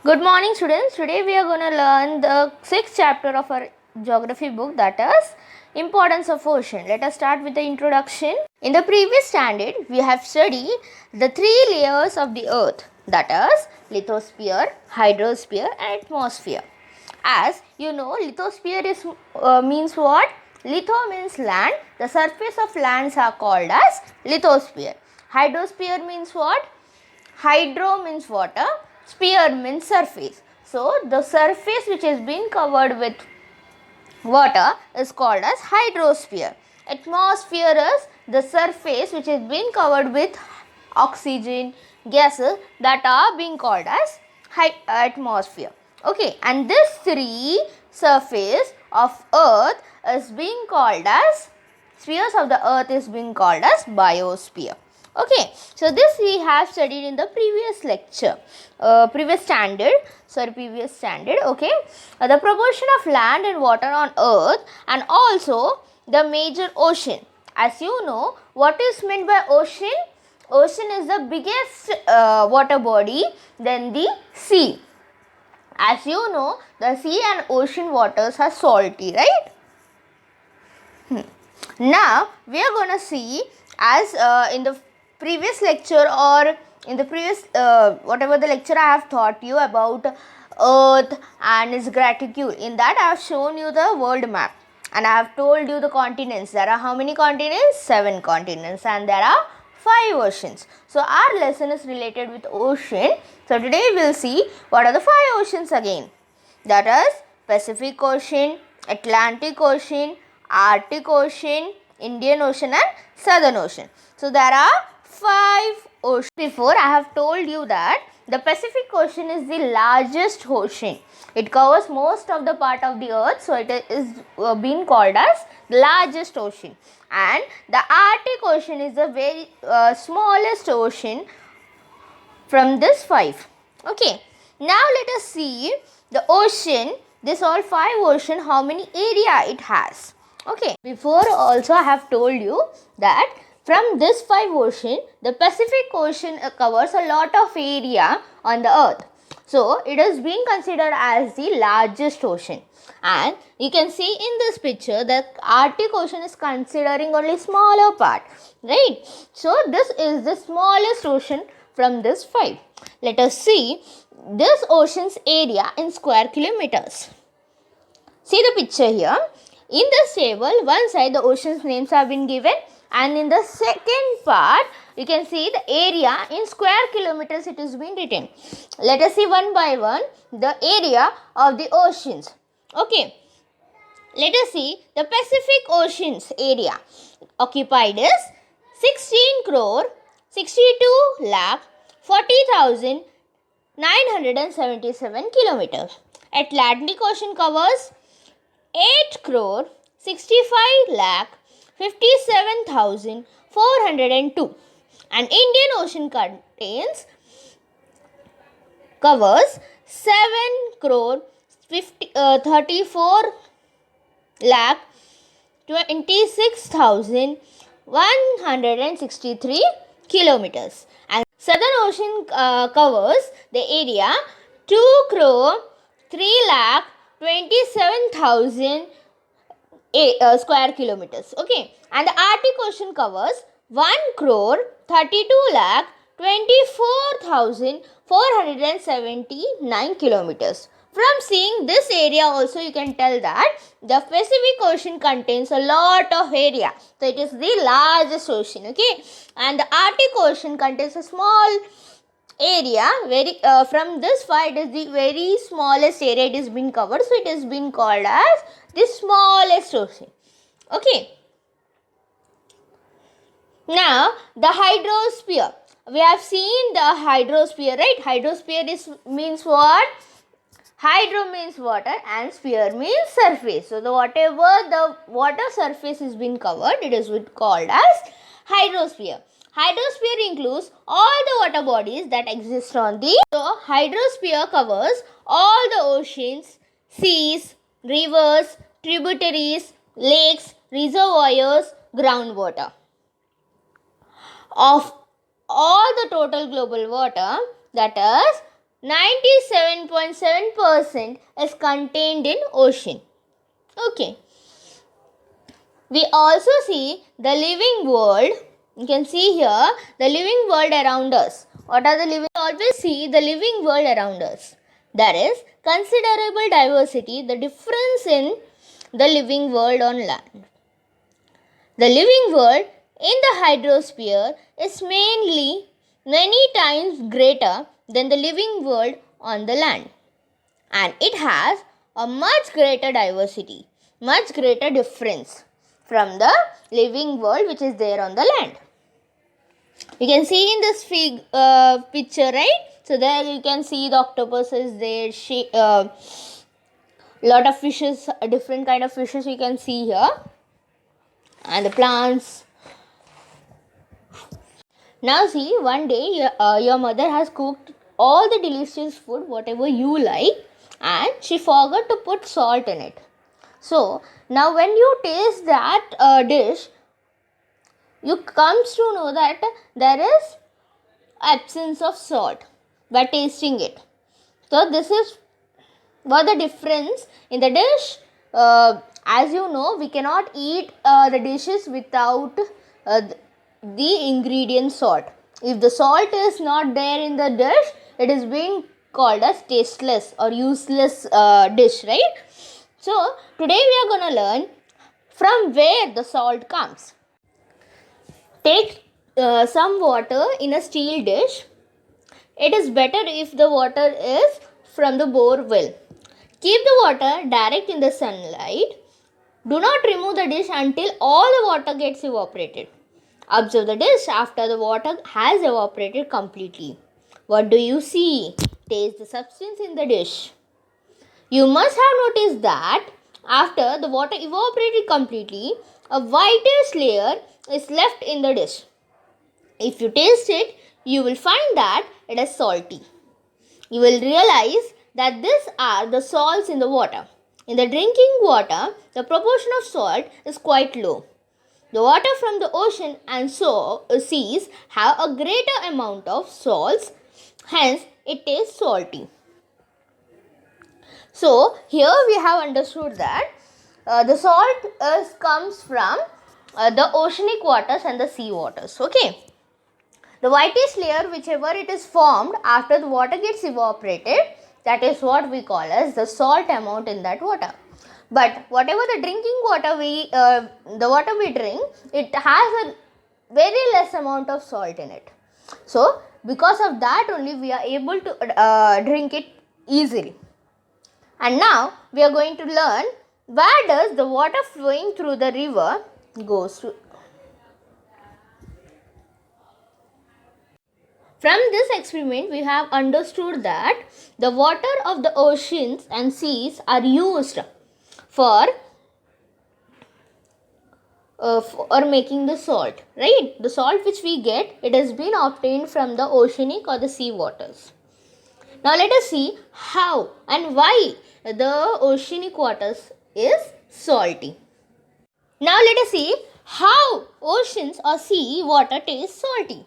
Good morning, students. Today we are going to learn the sixth chapter of our geography book, that is Importance of Ocean. Let us start with the introduction. In the previous standard, we have studied the three layers of the earth, that is lithosphere, hydrosphere and atmosphere. As you know, lithosphere means what? Litho means land. The surface of lands are called as lithosphere. Hydrosphere means what? Hydro means water, sphere means surface. So, the surface which has been covered with water is called as hydrosphere. Atmosphere is the surface which has been covered with oxygen, gases that are being called as atmosphere. Okay, and this three surface of earth is being called as spheres of the earth is being called as biosphere. Okay, so this we have studied in the previous lecture, previous standard. Okay, the proportion of land and water on earth and also the major ocean. As you know, what is meant by ocean? Ocean is the biggest water body than the sea. As you know, the sea and ocean waters are salty, right? Now we are going to see, as in the previous lecture or in the previous whatever the lecture I have taught you about earth and its gratitude. In that I have shown you the world map and I have told you the continents. There are how many continents? 7 continents, and there are 5 oceans. So our lesson is related with ocean. So today we will see what are the 5 oceans again. That is Pacific Ocean, Atlantic Ocean, Arctic Ocean, Indian Ocean and Southern Ocean. So there are 5 oceans. Before I have told you that the Pacific Ocean is the largest ocean. It covers most of the part of the earth, so it is being called as the largest ocean. And the Arctic Ocean is the very smallest ocean from this 5. Okay, now let us see the ocean, this all 5 ocean, how many area it has. Okay, before also I have told you that from this 5 ocean, the Pacific Ocean covers a lot of area on the earth. So, it is being considered as the largest ocean. And you can see in this picture that Arctic Ocean is considering only smaller part, right? So, this is the smallest ocean from this 5. Let us see this ocean's area in square kilometers. See the picture here. In this table, one side the ocean's names have been given, and in the second part you can see the area in square kilometers it is being written. Let us see one by one the area of the oceans. Okay, let us see the Pacific Ocean's area occupied is 16 crore 62 lakh 40,977 kilometers. Atlantic Ocean covers 8 crore 65 lakh 57,402, and Indian Ocean covers 7 crore 34 lakh 26,163 kilometers, and Southern Ocean covers the area 2 crore 3 lakh 27,000 square kilometers. Okay, and the Arctic Ocean covers 1 crore 32 lakh 24,479 kilometers. From seeing this area also you can tell that the Pacific Ocean contains a lot of area. So it is the largest ocean. Okay, and the Arctic Ocean contains a small area. From this side is the very smallest area it is being covered. So it is being called as the smallest ocean. Okay. Now the hydrosphere. We have seen the hydrosphere, right? Hydrosphere means what? Hydro means water and sphere means surface. So the whatever the water surface is being covered, it is called as hydrosphere. Hydrosphere includes all the water bodies that exist on the. So hydrosphere covers all the oceans, seas, rivers, tributaries, lakes, reservoirs, groundwater. Of all the total global water, that is 97.7% is contained in ocean. Okay. We also see the living world. You can see here the living world around us. What are the living? We always see the living world around us. There is considerable diversity, the difference in the living world on land. The living world in the hydrosphere is many times greater than the living world on the land. And it has a much greater diversity, much greater difference from the living world which is there on the land. You can see in this picture, right? So there you can see the octopus is there, lot of fishes, different kind of fishes you can see here, and the plants. Now see, one day your mother has cooked all the delicious food, whatever you like, and she forgot to put salt in it. So now when you taste that dish, you comes to know that there is absence of salt by tasting it. So this is what the difference in the dish. As you know, we cannot eat the dishes without the ingredient salt. If the salt is not there in the dish, it is being called as tasteless or useless dish, right? So today we are going to learn from where the salt comes. Take some water in a steel dish. It is better if the water is from the bore well. Keep the water direct in the sunlight. Do not remove the dish until all the water gets evaporated. Observe the dish after the water has evaporated completely. What do you see? Taste the substance in the dish. You must have noticed that after the water evaporated completely, a whitish layer is left in the dish. If you taste it, you will find that it is salty. You will realize that these are the salts in the water. In the drinking water, the proportion of salt is quite low. The water from the ocean and seas have a greater amount of salts, hence it tastes salty. So here we have understood that the salt comes from the oceanic waters and the sea waters. Okay. The whitish layer, whichever it is formed after the water gets evaporated, that is what we call as the salt amount in that water. But whatever the drinking water the water we drink, it has a very less amount of salt in it. So because of that only we are able to drink it easily. And now we are going to learn where does the water flowing through the river goes to. From this experiment, we have understood that the water of the oceans and seas are used for making the salt, right? The salt which we get, it has been obtained from the oceanic or the sea waters. Now let us see how and why the oceanic waters is salty. Now let us see how oceans or sea water tastes salty.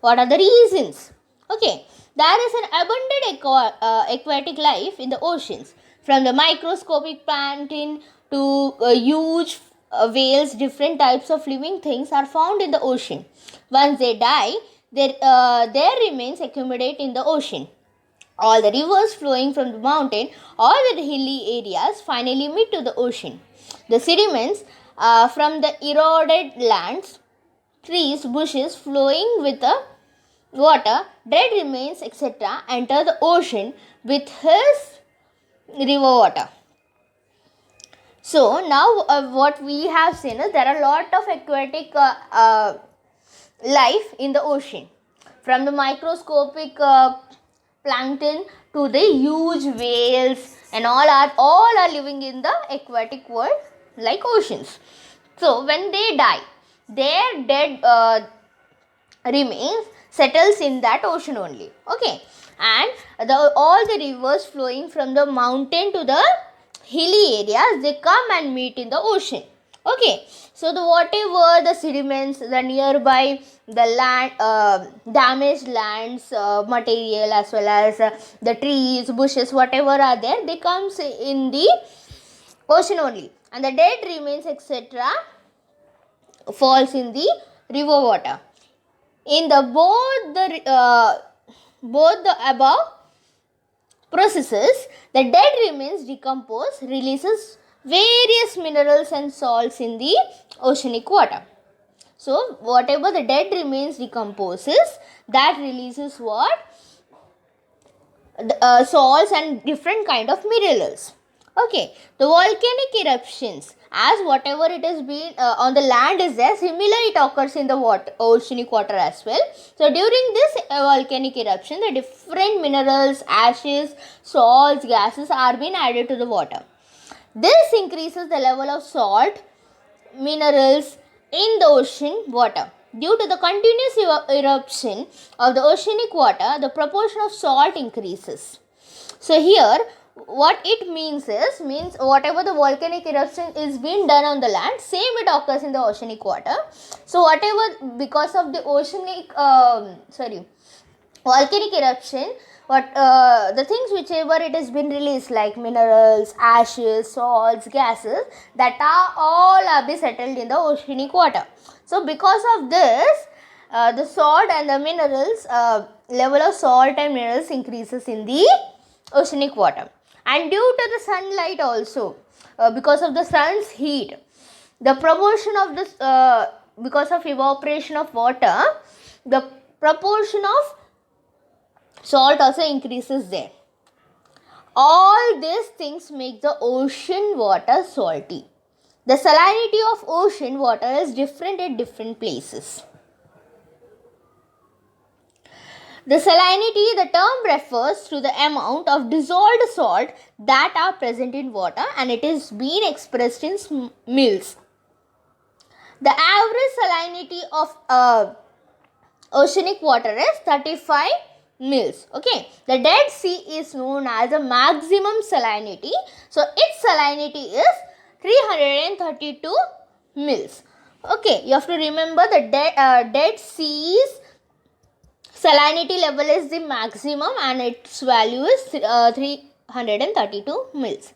What are the reasons? Okay, there is an abundant aquatic life in the oceans. From the microscopic plankton to huge whales, different types of living things are found in the ocean. Once they die, their remains accumulate in the ocean. All the rivers flowing from the mountain or the hilly areas finally meet to the ocean. The sediments from the eroded lands, trees, bushes flowing with the water, dead remains, etc. enter the ocean with his river water. So now what we have seen is there are a lot of aquatic life in the ocean. From the microscopic plankton to the huge whales, and all are living in the aquatic world like oceans. So when they die, their dead remains settles in that ocean only. Okay, and all the rivers flowing from the mountain to the hilly areas, they come and meet in the ocean. Okay, so the whatever the sediments, the nearby, the land, damaged lands, material, as well as the trees, bushes, whatever are there, they comes in the ocean only, and the dead remains, etc., falls in the river water. In the both the above processes, the dead remains decompose, releases various minerals and salts in the oceanic water. So, whatever the dead remains decomposes, that releases what? Salts and different kind of minerals. Okay, the volcanic eruptions, as whatever it has been on the land is there, similar it occurs in the oceanic water as well. So during this volcanic eruption, the different minerals, ashes, salts, gases are being added to the water. This increases the level of salt, minerals in the ocean water. Due to the continuous eruption of the oceanic water, the proportion of salt increases. So here what it means whatever the volcanic eruption is being done on the land, same it occurs in the oceanic water. So whatever, because of the volcanic eruption, the things whichever it has been released, like minerals, ashes, salts, gases, that are all be settled in the oceanic water. So because of this, the salt and the minerals, level of salt and minerals increases in the oceanic water. And due to the sunlight also, because of the sun's heat, the proportion of this, because of evaporation of water, the proportion of salt also increases there. All these things make the ocean water salty. The salinity of ocean water is different at different places. The salinity, the term refers to the amount of dissolved salt that are present in water, and it is being expressed in mils. The average salinity of oceanic water is 35 mils. Okay, the Dead Sea is known as a maximum salinity. So its salinity is 332 mils. Okay, you have to remember the Dead Sea's salinity level is the maximum and its value is 332 mils.